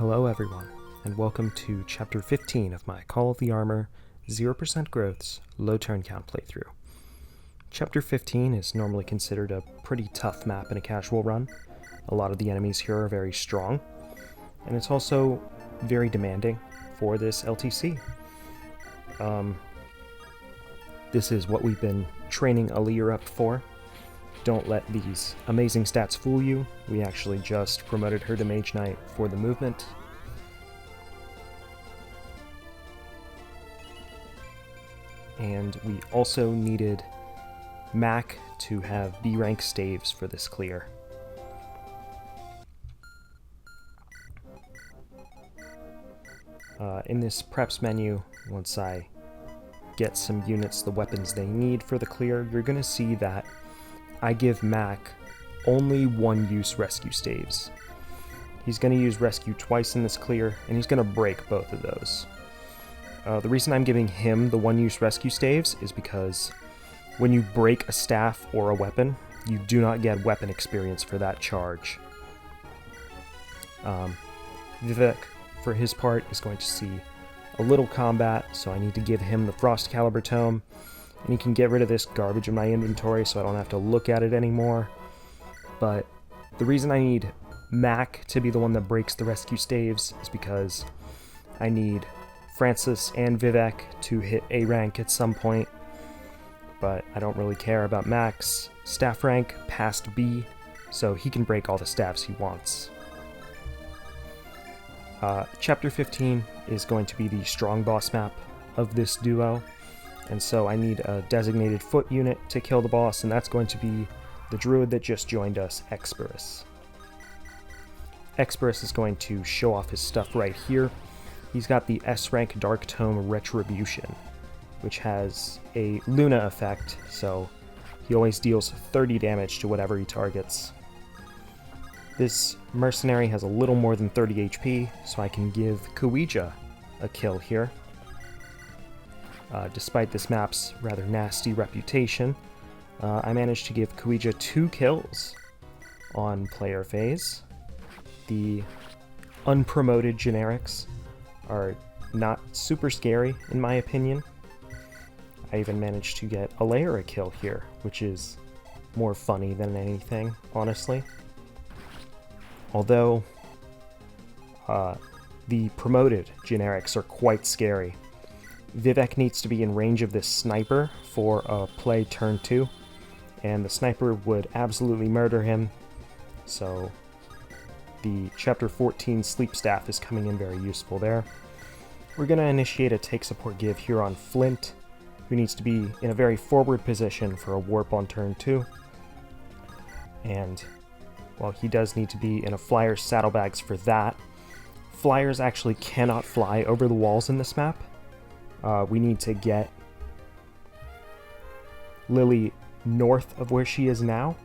Hello everyone, and welcome to Chapter 15 of my Call of the Armor 0% Growths Low Turn Count playthrough. Chapter 15 is normally considered a pretty tough map in a casual run. A lot of the enemies here are very strong, and it's also very demanding for this LTC. This is what we've been training Aaliyah up for. Don't let these amazing stats fool you. We actually just promoted her to Mage Knight for the movement. And we also needed Mac to have B rank staves for this clear. In this preps menu, once I get some units the weapons they need for the clear, you're going to see that I give Mac only one-use rescue staves. He's going to use rescue twice in this clear, and he's going to break both of those. The reason I'm giving him the one-use rescue staves is because when you break a staff or a weapon, you do not get weapon experience for that charge. Vivek, for his part, is going to see a little combat, so I need to give him the Frost Caliber Tome, and he can get rid of this garbage in my inventory so I don't have to look at it anymore. But the reason I need Mac to be the one that breaks the rescue staves is because I need Francis and Vivek to hit A rank at some point, but I don't really care about Mac's staff rank past B, so he can break all the staffs he wants. Chapter 15 is going to be the strong boss map of this duo, and so I need a designated foot unit to kill the boss, and that's going to be the druid that just joined us, Expirus. Expirus is going to show off his stuff right here. He's got the S rank Dark Tome Retribution, which has a Luna effect, so he always deals 30 damage to whatever he targets. This mercenary has a little more than 30 HP, so I can give Kuija a kill here. Despite this map's rather nasty reputation, I managed to give Kuija 2 kills on player phase. The unpromoted generics are not super scary in my opinion. I even managed to get a kill here, which is more funny than anything, honestly. Although the promoted generics are quite scary. Vivek needs to be in range of this sniper for a play turn 2, and the sniper would absolutely murder him, so the Chapter 14 Sleep Staff is coming in very useful there. We're going to initiate a take support give here on Flint, who needs to be in a very forward position for a warp on turn 2, and while he does need to be in a Flyer's saddlebags for that, Flyers actually cannot fly over the walls in this map. We need to get Lily north of where she is now,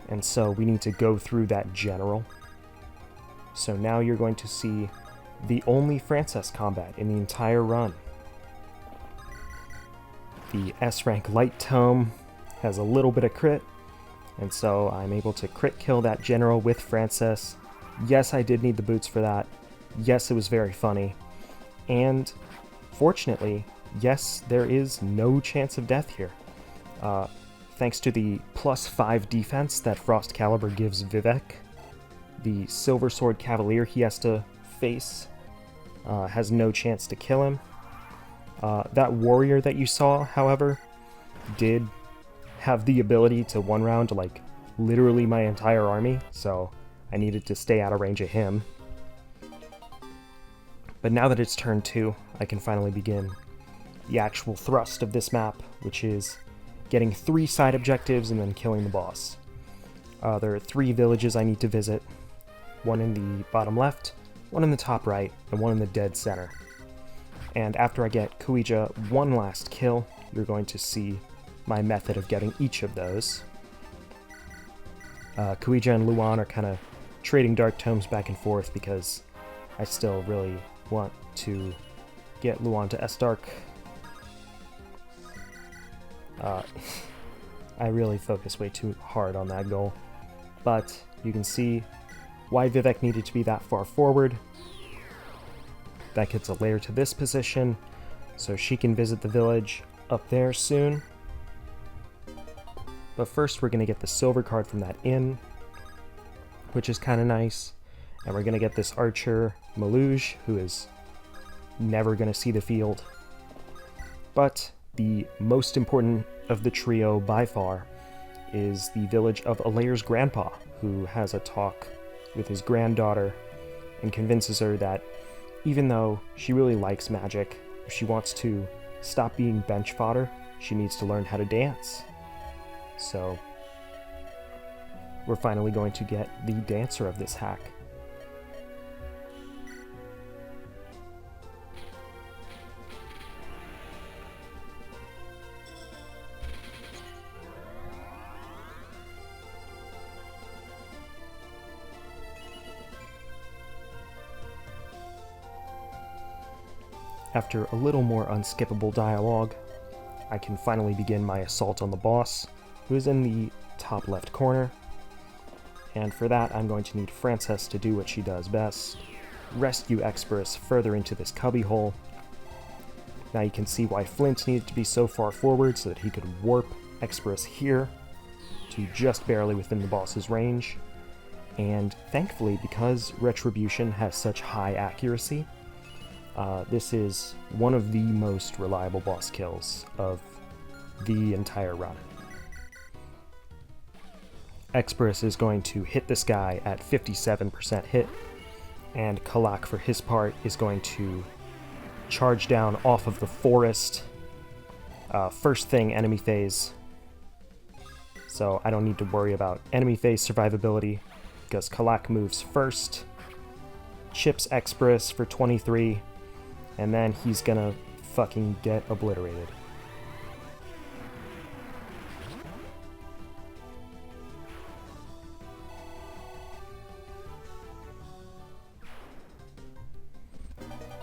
and so we need to go through that general. So now you're going to see the only Frances combat in the entire run. The S rank Light Tome has a little bit of crit, and so I'm able to crit kill that general with Frances. Yes, I did need the boots for that. Yes, it was very funny. And fortunately, yes, there is no chance of death here. Thanks to the +5 defense that Frost Caliber gives Vivek, the Silver Sword Cavalier he has to face has no chance to kill him. That warrior that you saw, however, did have the ability to one round like literally my entire army, so I needed to stay out of range of him. But now that it's turn 2, I can finally begin the actual thrust of this map, which is getting 3 side objectives and then killing the boss. There are 3 villages I need to visit, one in the bottom left, one in the top right, and one in the dead center. And after I get Kuija one last kill, you're going to see my method of getting each of those. Kuija and Luan are kind of trading Dark Tomes back and forth because I still really want to get Luan to S-Dark. I really focus way too hard on that goal, but you can see why Vivek needed to be that far forward. that gets a layer to this position, so she can visit the village up there soon. But first we're going to get the silver card from that inn, which is kind of nice. And we're going to get this archer, Maluj, who is never going to see the field. But the most important of the trio by far is the village of Alair's grandpa, who has a talk with his granddaughter and convinces her that even though she really likes magic, if she wants to stop being bench fodder, she needs to learn how to dance. So we're finally going to get the dancer of this hack. After a little more unskippable dialogue, I can finally begin my assault on the boss, who is in the top left corner. And for that, I'm going to need Frances to do what she does best, rescue Expirus further into this cubbyhole. Now you can see why Flint needed to be so far forward so that he could warp Expirus here to just barely within the boss's range. And thankfully, because Retribution has such high accuracy, this is one of the most reliable boss kills of the entire run. Expirus is going to hit this guy at 57% hit, and Kalak, for his part, is going to charge down off of the forest. First thing, enemy phase. So I don't need to worry about enemy phase survivability, because Kalak moves first, chips Expirus for 23, and then he's gonna fucking get obliterated.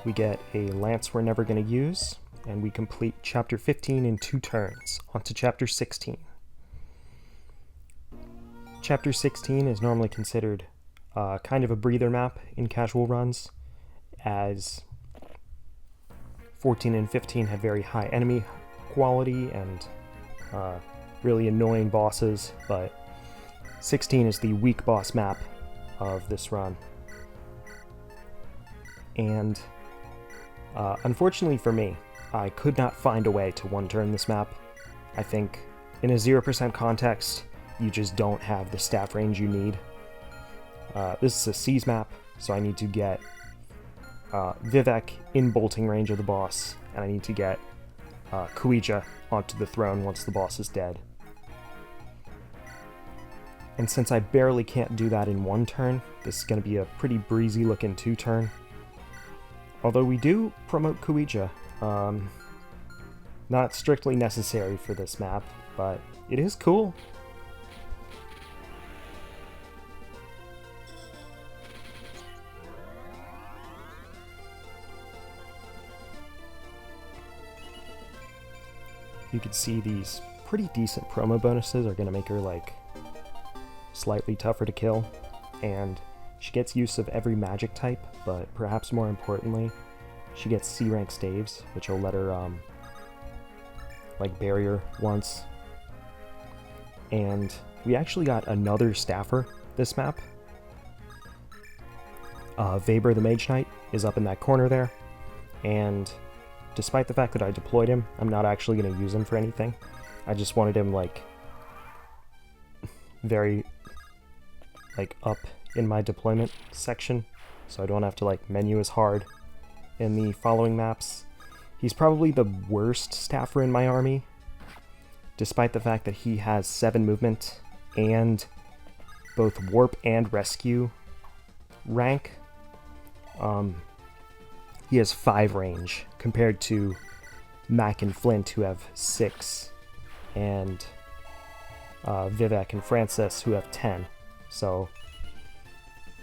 We get a lance we're never going to use, and we complete Chapter 15 in 2 turns. On to Chapter 16. Chapter 16 is normally considered kind of a breather map in casual runs, as 14 and 15 have very high enemy quality and really annoying bosses, but 16 is the weak boss map of this run. And unfortunately for me, I could not find a way to one-turn this map. I think in a 0% context, you just don't have the staff range you need. This is a seize map, so I need to get Vivek in bolting range of the boss, and I need to get Kuija onto the throne once the boss is dead. And since I barely can't do that in 1 turn, this is going to be a pretty breezy looking 2 turn. Although we do promote Kuija, not strictly necessary for this map, but it is cool. You can see these pretty decent promo bonuses are going to make her like slightly tougher to kill, and she gets use of every magic type, but perhaps more importantly, she gets C rank staves, which will let her like barrier once. And we actually got another staffer this map. Weber the Mage Knight is up in that corner there, and despite the fact that I deployed him, I'm not actually going to use him for anything. I just wanted him like very like up in my deployment section, so I don't have to like menu as hard in the following maps. He's probably the worst staffer in my army, despite the fact that he has 7 movement and both warp and rescue rank. He has 5 range compared to Mac and Flint, who have 6, and Vivek and Frances, who have 10. So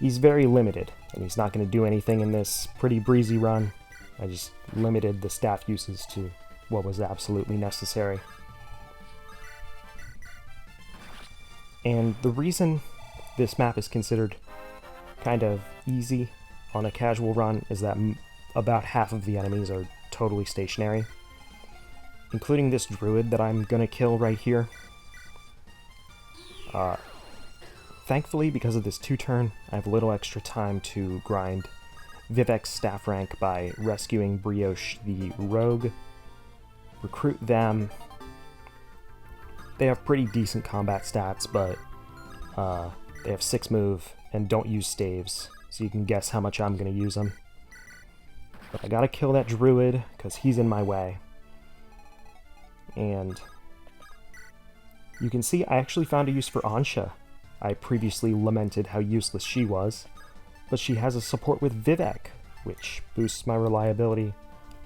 he's very limited, and he's not going to do anything in this pretty breezy run. I just limited the staff uses to what was absolutely necessary. And the reason this map is considered kind of easy on a casual run is that about half of the enemies are totally stationary, including this druid that I'm gonna kill right here. Thankfully, because of this 2-turn, I have a little extra time to grind Vivek's staff rank by rescuing Brioche the rogue, recruit them. They have pretty decent combat stats, but they have 6 move and don't use staves, so you can guess how much I'm going to use them. But I gotta kill that druid, because he's in my way. And you can see I actually found a use for Ansha. I previously lamented how useless she was, but she has a support with Vivek, which boosts my reliability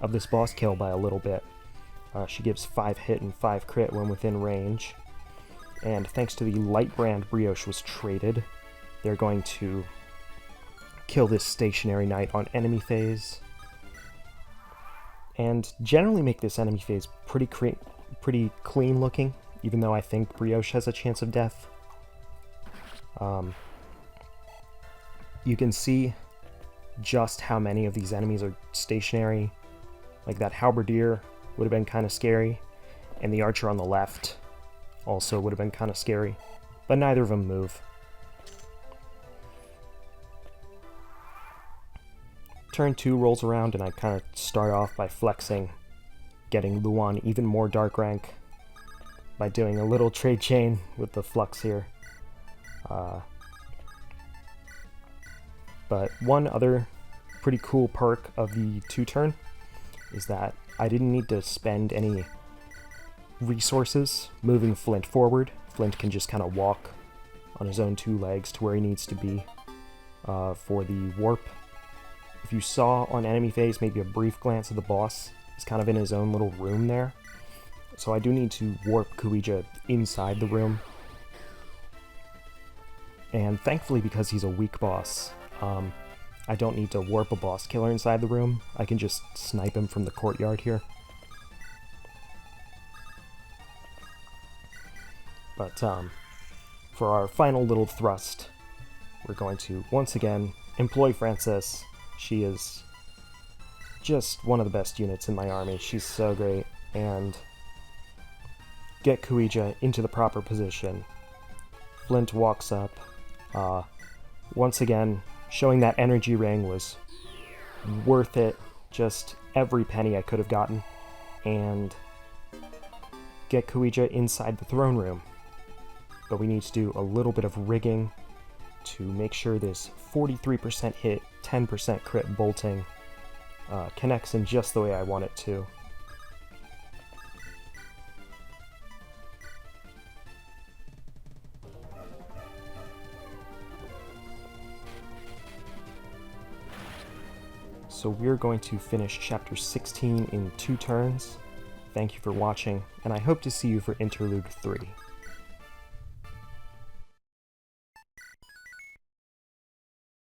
of this boss kill by a little bit. She gives 5 hit and 5 crit when within range. And thanks to the light brand Brioche was traded, they're going to kill this stationary knight on enemy phase. And generally make this enemy phase pretty clean looking, even though I think Brioche has a chance of death. You can see just how many of these enemies are stationary. Like that halberdier would have been kind of scary, and the archer on the left also would have been kind of scary, but neither of them move. Turn 2 rolls around and I kind of start off by flexing, getting Luan even more dark rank by doing a little trade chain with the flux here. But one other pretty cool perk of the 2-turn is that I didn't need to spend any resources moving Flint forward. Flint can just kind of walk on his own 2 legs to where he needs to be for the warp. If you saw on enemy phase maybe a brief glance at the boss, he's kind of in his own little room there. So I do need to warp Kuija inside the room. And thankfully, because he's a weak boss, I don't need to warp a boss killer inside the room. I can just snipe him from the courtyard here. But for our final little thrust, we're going to once again employ Frances. She is just one of the best units in my army. She's so great. And get Kuija into the proper position. Flint walks up. Once again, showing that energy ring was worth it. Just every penny I could have gotten. And get Kuija inside the throne room. But we need to do a little bit of rigging to make sure this 43% hit, 10% crit bolting connects in just the way I want it to. So we're going to finish chapter 16 in 2 turns. Thank you for watching, and I hope to see you for interlude 3.